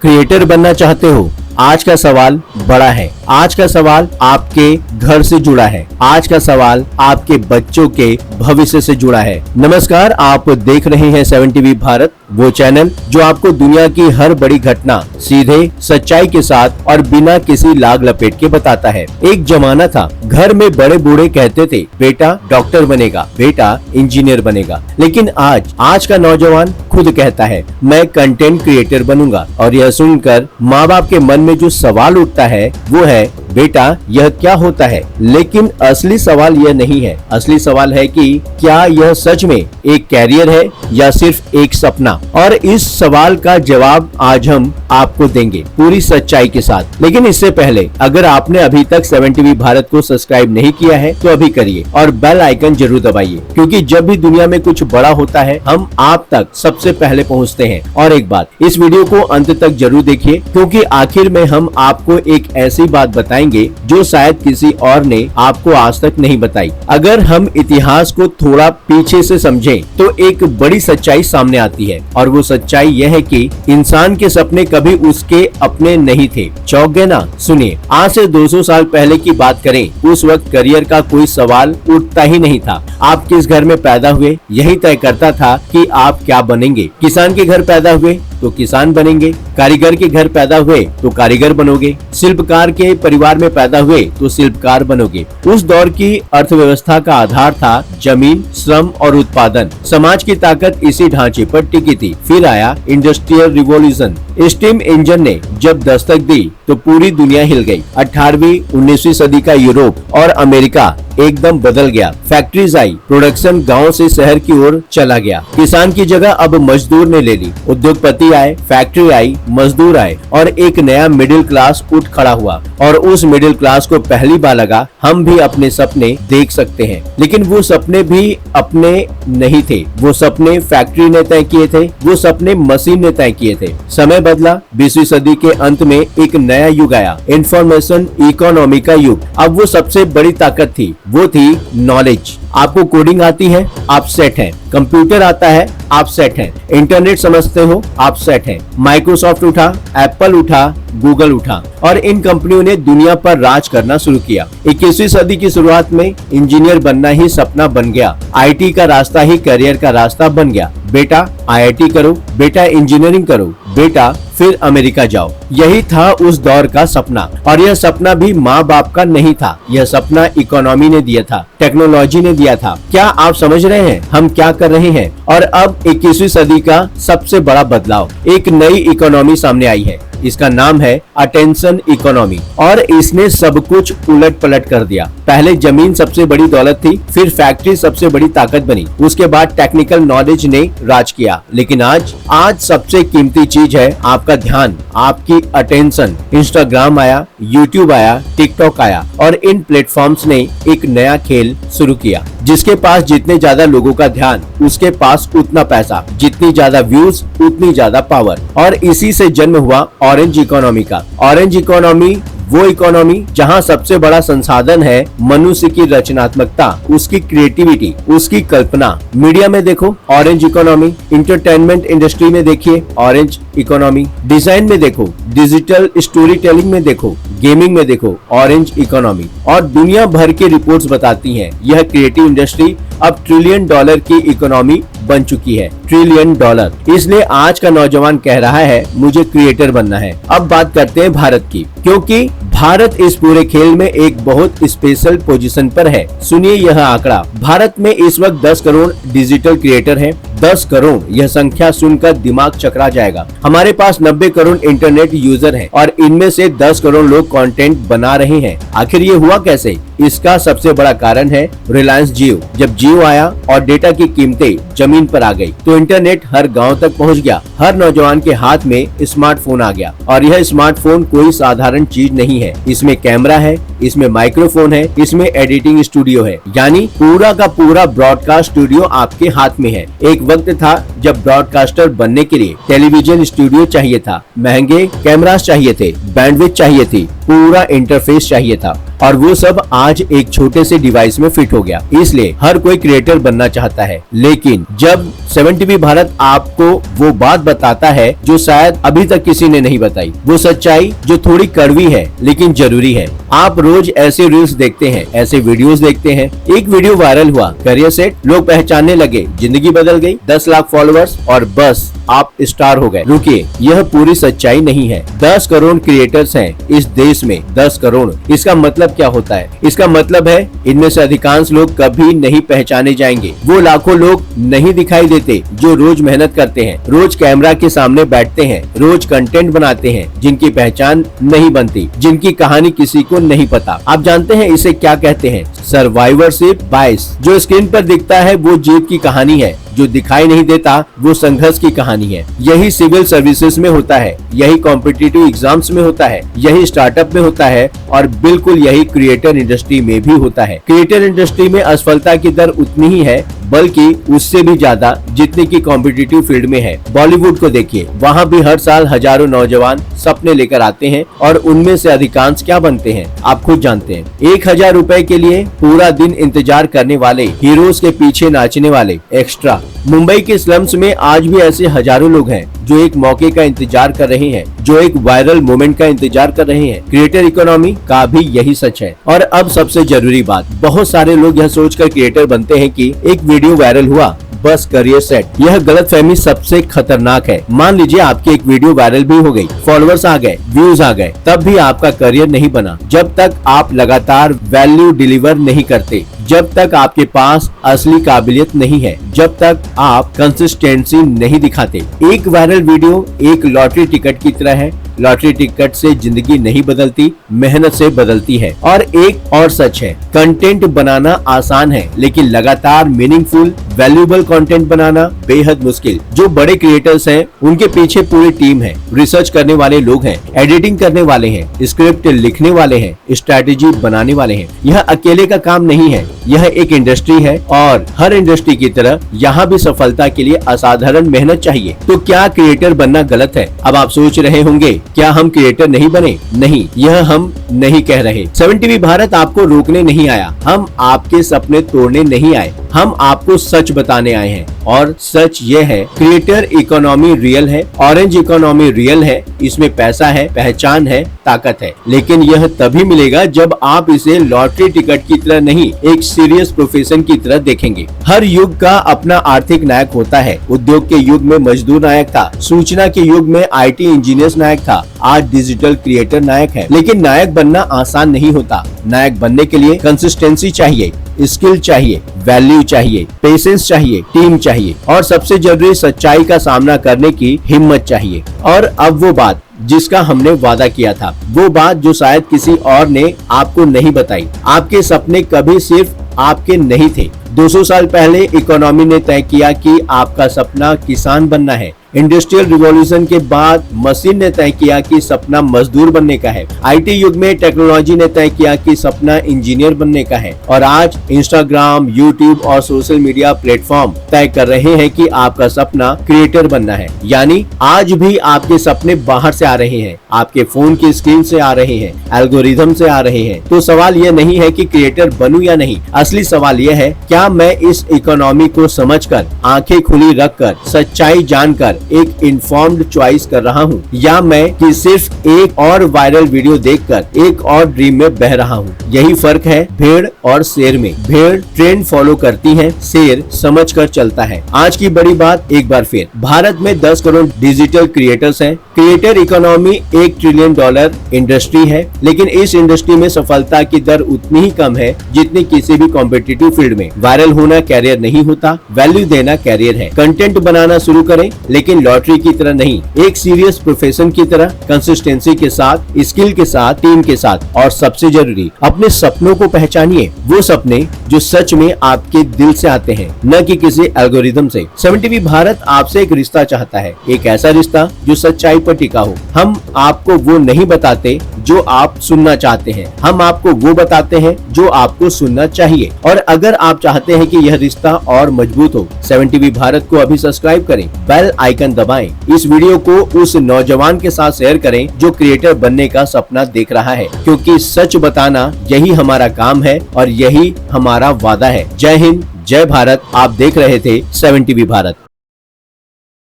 Creator बनना चाहते हो? आज का सवाल बड़ा है। आज का सवाल आपके घर से जुड़ा है। आज का सवाल आपके बच्चों के भविष्य से जुड़ा है। नमस्कार, आप देख रहे हैं 7 टीवी भारत, वो चैनल जो आपको दुनिया की हर बड़ी घटना सीधे सच्चाई के साथ और बिना किसी लाग लपेट के बताता है। एक जमाना था, घर में बड़े बूढ़े कहते थे बेटा डॉक्टर बनेगा, बेटा इंजीनियर बनेगा। लेकिन आज का नौजवान खुद कहता है मैं कंटेंट क्रिएटर बनूंगा। और यह सुनकर माँ बाप के मन में जो सवाल उठता है वो है बेटा यह क्या होता है। लेकिन असली सवाल यह नहीं है। असली सवाल है कि क्या यह सच में एक कैरियर है या सिर्फ एक सपना। और इस सवाल का जवाब आज हम आपको देंगे पूरी सच्चाई के साथ। लेकिन इससे पहले अगर आपने अभी तक 7 टीवी भारत को सब्सक्राइब नहीं किया है तो अभी करिए और बेल आइकन जरूर दबाइए, क्योंकि जब भी दुनिया में कुछ बड़ा होता है हम आप तक सबसे पहले पहुंचते हैं। और एक बात, इस वीडियो को अंत तक जरूर देखिए, क्योंकि आखिर में हम आपको एक ऐसी बात बताएंगे जो शायद किसी और ने आपको आज तक नहीं बताई। अगर हम इतिहास को थोड़ा पीछे से समझें तो एक बड़ी सच्चाई सामने आती है, और वो सच्चाई यह है कि इंसान के सपने कभी उसके अपने नहीं थे। चौंक गए ना? सुनिए, आज से 200 साल पहले की बात करें, उस वक्त करियर का कोई सवाल उठता ही नहीं था। आप किस घर में पैदा हुए यही तय करता था कि आप क्या बनेंगे। किसान के घर पैदा हुए तो किसान बनेंगे, कारीगर के घर पैदा हुए तो कारीगर बनोगे, शिल्पकार के परिवार में पैदा हुए तो शिल्पकार बनोगे। उस दौर की अर्थव्यवस्था का आधार था जमीन, श्रम और उत्पादन। समाज की ताकत इसी ढांचे पर टिकी थी। फिर आया इंडस्ट्रियल रिवॉल्यूशन। स्टीम इंजन ने जब दस्तक दी तो पूरी दुनिया हिल गई। 18वीं 19वीं सदी का यूरोप और अमेरिका एकदम बदल गया। फैक्ट्रीज आई, प्रोडक्शन गांव से शहर की ओर चला गया। किसान की जगह अब मजदूर ने ले ली। उद्योगपति आए, फैक्ट्री आई, मजदूर आए और एक नया मिडिल क्लास उठ खड़ा हुआ। और उस मिडिल क्लास को पहली बार लगा हम भी अपने सपने देख सकते हैं। लेकिन वो सपने भी अपने नहीं थे। वो सपने फैक्ट्री ने तय किए थे, वो सपने मशीन ने तय किए थे। समय बदला। 20वीं सदी के अंत में एक नया युग आया, इंफॉर्मेशन इकोनॉमी का युग। अब वो सबसे बड़ी ताकत थी, वो थी नॉलेज। आपको कोडिंग आती है, आप सेट हैं। कंप्यूटर आता है, आप सेट हैं। इंटरनेट समझते हो, आप सेट हैं। माइक्रोसॉफ्ट उठा, एप्पल उठा, गूगल उठा और इन कंपनियों ने दुनिया पर राज करना शुरू किया। 21वीं सदी की शुरुआत में इंजीनियर बनना ही सपना बन गया। आईटी का रास्ता ही करियर का रास्ता बन गया। बेटा आईआईटी करो, बेटा इंजीनियरिंग करो, बेटा फिर अमेरिका जाओ। यही था उस दौर का सपना। और यह सपना भी माँ बाप का नहीं था, यह सपना इकोनॉमी ने दिया था, टेक्नोलॉजी ने दिया था। क्या आप समझ रहे हैं हम क्या कर रहे हैं? और अब 21वीं सदी का सबसे बड़ा बदलाव, एक नई इकोनॉमी सामने आई है। इसका नाम है अटेंशन इकोनॉमी। और इसने सब कुछ उलट पलट कर दिया। पहले जमीन सबसे बड़ी दौलत थी, फिर फैक्ट्री सबसे बड़ी ताकत बनी, उसके बाद टेक्निकल नॉलेज ने राज किया। लेकिन आज सबसे कीमती चीज है आपका ध्यान, आपकी अटेंशन। इंस्टाग्राम आया, यूट्यूब आया, टिकटॉक आया और इन प्लेटफॉर्म्स ने एक नया खेल शुरू किया। जिसके पास जितने ज्यादा लोगों का ध्यान, उसके पास उतना पैसा, जितनी ज्यादा व्यूज उतनी ज्यादा पावर। और इसी से जन्म हुआ ऑरेंज इकोनॉमी का। ऑरेंज इकोनॉमी वो इकोनॉमी जहां सबसे बड़ा संसाधन है मनुष्य की रचनात्मकता, उसकी क्रिएटिविटी, उसकी कल्पना। मीडिया में देखो ऑरेंज इकोनॉमी, इंटरटेनमेंट इंडस्ट्री में देखिए ऑरेंज इकोनॉमी, डिजाइन में देखो, डिजिटल स्टोरी टेलिंग में देखो, गेमिंग में देखो ऑरेंज इकोनॉमी। और दुनिया भर की रिपोर्ट्स बताती हैं यह क्रिएटिव इंडस्ट्री अब $1 ट्रिलियन की इकोनॉमी बन चुकी है। $1 ट्रिलियन। इसलिए आज का नौजवान कह रहा है मुझे क्रिएटर बनना है। अब बात करते हैं भारत की, क्योंकि भारत इस पूरे खेल में एक बहुत स्पेशल पोजीशन पर है। सुनिए यह आंकड़ा, भारत में इस वक्त 10 करोड़ डिजिटल क्रिएटर हैं। 10 करोड़, यह संख्या सुनकर दिमाग चकरा जाएगा। हमारे पास 90 करोड़ इंटरनेट यूजर हैं और इनमें से 10 करोड़ लोग कंटेंट बना रहे हैं। आखिर ये हुआ कैसे? इसका सबसे बड़ा कारण है रिलायंस जियो। जब जियो आया और डेटा की कीमतें जमीन पर आ गई तो इंटरनेट हर गांव तक पहुंच गया। हर नौजवान के हाथ में स्मार्टफोन आ गया। और यह स्मार्टफोन कोई साधारण चीज नहीं है। इसमें कैमरा है, इसमें माइक्रोफोन है, इसमें एडिटिंग स्टूडियो है, यानी पूरा का पूरा ब्रॉडकास्ट स्टूडियो आपके हाथ में है। एक वक्त था जब ब्रॉडकास्टर बनने के लिए टेलीविजन स्टूडियो चाहिए था, महंगे कैमरास चाहिए थे, बैंडविड्थ चाहिए थी, पूरा इंटरफेस चाहिए था। और वो सब आज एक छोटे से डिवाइस में फिट हो गया। इसलिए हर कोई क्रिएटर बनना चाहता है, लेकिन जब 7TV भारत आपको वो बात बताता है जो शायद अभी तक किसी ने नहीं बताई, वो सच्चाई जो थोड़ी कड़वी है लेकिन जरूरी है। आप रोज ऐसे रील्स देखते हैं, ऐसे वीडियोस देखते हैं। एक वीडियो वायरल हुआ, करियर सेट, लोग पहचानने लगे, जिंदगी बदल गई, 10 लाख फॉलोअर्स और बस आप स्टार हो गए। रुकिए, यह पूरी सच्चाई नहीं है। 10 करोड़ क्रिएटर्स हैं इस देश में, 10 करोड़। इसका मतलब क्या होता है? इसका मतलब है इनमें से अधिकांश लोग कभी नहीं पहचाने जाएंगे। वो लाखों लोग नहीं दिखाई देते जो रोज मेहनत करते हैं, रोज कैमरा के सामने बैठते हैं, रोज कंटेंट बनाते हैं, जिनकी पहचान नहीं बनती, जिनकी कहानी किसी को नहीं पता। आप जानते हैं इसे क्या कहते हैं? Survivorship bias. जो स्क्रीन पर दिखता है वो जीत की कहानी है, जो दिखाई नहीं देता वो संघर्ष की कहानी है। यही सिविल सर्विसेज में होता है, यही कॉम्पिटिटिव एग्जाम्स में होता है, यही स्टार्टअप में होता है और बिल्कुल यही क्रिएटर इंडस्ट्री में भी होता है। क्रिएटर इंडस्ट्री में असफलता की दर उतनी ही है, बल्कि उससे भी ज्यादा, जितने की कॉम्पिटिटिव फील्ड में है। बॉलीवुड को देखिए, वहाँ भी हर साल हजारों नौजवान सपने लेकर आते हैं और उनमें से अधिकांश क्या बनते हैं आप खुद जानते हैं। 1000 रुपए के लिए पूरा दिन इंतजार करने वाले, हीरोज के पीछे नाचने वाले एक्स्ट्रा। मुंबई के स्लम्स में आज भी ऐसे हजारों लोग हैं जो एक मौके का इंतजार कर रहे हैं, जो एक वायरल मोमेंट का इंतजार कर रहे हैं। क्रिएटर इकोनॉमी का भी यही सच है। और अब सबसे जरूरी बात, बहुत सारे लोग यह सोचकर क्रिएटर बनते हैं कि एक वीडियो वायरल हुआ बस करियर सेट। यह गलतफहमी सबसे खतरनाक है। मान लीजिए आपकी एक वीडियो वायरल भी हो गई, फॉलोअर्स आ गए, व्यूज आ गए, तब भी आपका करियर नहीं बना जब तक आप लगातार वैल्यू डिलीवर नहीं करते, जब तक आपके पास असली काबिलियत नहीं है, जब तक आप कंसिस्टेंसी नहीं दिखाते। एक वायरल वीडियो एक लॉटरी टिकट की तरह है। लॉटरी टिकट से जिंदगी नहीं बदलती, मेहनत से बदलती है। और एक और सच है, कंटेंट बनाना आसान है, लेकिन लगातार मीनिंगफुल वैल्यूएबल कंटेंट बनाना बेहद मुश्किल। जो बड़े क्रिएटर्स हैं, उनके पीछे पूरी टीम है, रिसर्च करने वाले लोग हैं, एडिटिंग करने वाले हैं, स्क्रिप्ट लिखने वाले हैं, स्ट्रैटेजी बनाने वाले हैं। यह अकेले का काम नहीं है, यह एक इंडस्ट्री है और हर इंडस्ट्री की तरह यहाँ भी सफलता के लिए असाधारण मेहनत चाहिए। तो क्या क्रिएटर बनना गलत है? अब आप सोच रहे होंगे, क्या हम क्रिएटर नहीं बने? नहीं, यह हम नहीं कह रहे। 7TV भारत आपको रोकने नहीं आया, हम आपके सपने तोड़ने नहीं आए, हम आपको सच बताने आए हैं। और सच ये है, क्रिएटर इकोनॉमी रियल है, ऑरेंज इकोनॉमी रियल है, इसमें पैसा है, पहचान है, ताकत है, लेकिन यह तभी मिलेगा जब आप इसे लॉटरी टिकट की तरह नहीं, एक सीरियस प्रोफेशन की तरह देखेंगे। हर युग का अपना आर्थिक नायक होता है। उद्योग के युग में मजदूर नायक था, सूचना के युग में IT इंजीनियर नायक था, आज डिजिटल क्रिएटर नायक है। लेकिन नायक बनना आसान नहीं होता। नायक बनने के लिए कंसिस्टेंसी चाहिए, स्किल चाहिए, वैल्यू चाहिए, पेशेंस चाहिए, टीम चाहिए और सबसे जरूरी सच्चाई का सामना करने की हिम्मत चाहिए। और अब वो बात जिसका हमने वादा किया था, वो बात जो शायद किसी और ने आपको नहीं बताई। आपके सपने कभी सिर्फ आपके नहीं थे। 200 साल पहले इकोनॉमी ने तय किया कि आपका सपना किसान बनना है। इंडस्ट्रियल रिवॉल्यूशन के बाद मशीन ने तय किया कि सपना मजदूर बनने का है। IT युग में टेक्नोलॉजी ने तय किया कि सपना इंजीनियर बनने का है। और आज इंस्टाग्राम, यूट्यूब और सोशल मीडिया प्लेटफॉर्म तय कर रहे हैं कि आपका सपना क्रिएटर बनना है। यानी आज भी आपके सपने बाहर से आ रहे हैं, आपके फोन की स्क्रीन से आ रहे हैं, एल्गोरिथम से आ रहे हैं। तो सवाल यह नहीं है कि क्रिएटर बनूं या नहीं, असली सवाल यह है, क्या मैं इस इकोनॉमी को समझकर, आंखें खुली रखकर, सच्चाई जानकर एक इन्फॉर्म्ड चॉइस कर रहा हूँ, या मैं कि सिर्फ एक और वायरल वीडियो देखकर एक और ड्रीम में बह रहा हूँ। यही फर्क है भेड़ और शेर में। भेड़ ट्रेंड फॉलो करती है, शेर समझ कर चलता है। आज की बड़ी बात एक बार फिर, भारत में 10 करोड़ डिजिटल क्रिएटर्स हैं। क्रिएटर इकोनॉमी $1 ट्रिलियन इंडस्ट्री है, लेकिन इस इंडस्ट्री में सफलता की दर उतनी ही कम है जितनी किसी भी कॉम्पिटिटिव फील्ड में। वायरल होना कैरियर नहीं होता, वैल्यू देना कैरियर है। कंटेंट बनाना शुरू करें, लेकिन लॉटरी की तरह नहीं, एक सीरियस प्रोफेशन की तरह, कंसिस्टेंसी के साथ, स्किल के साथ, टीम के साथ। और सबसे जरूरी, अपने सपनों को पहचानिए, वो सपने जो सच में आपके दिल से आते हैं, न कि किसी एल्गोरिथम से। 7TV भारत आपसे एक रिश्ता चाहता है, एक ऐसा रिश्ता जो सच्चाई पर टिका हो। हम आपको वो नहीं बताते जो आप सुनना चाहते हैं, हम आपको वो बताते हैं जो आपको सुनना चाहिए। और अगर आप चाहते हैं कि यह रिश्ता और मजबूत हो, 7TV भारत को अभी सब्सक्राइब करें, बेल आइकन आइकन दबाएं। इस वीडियो को उस नौजवान के साथ शेयर करें जो क्रिएटर बनने का सपना देख रहा है, क्योंकि सच बताना यही हमारा काम है और यही हमारा वादा है। जय हिंद, जय भारत। आप देख रहे थे 7 टीवी भारत।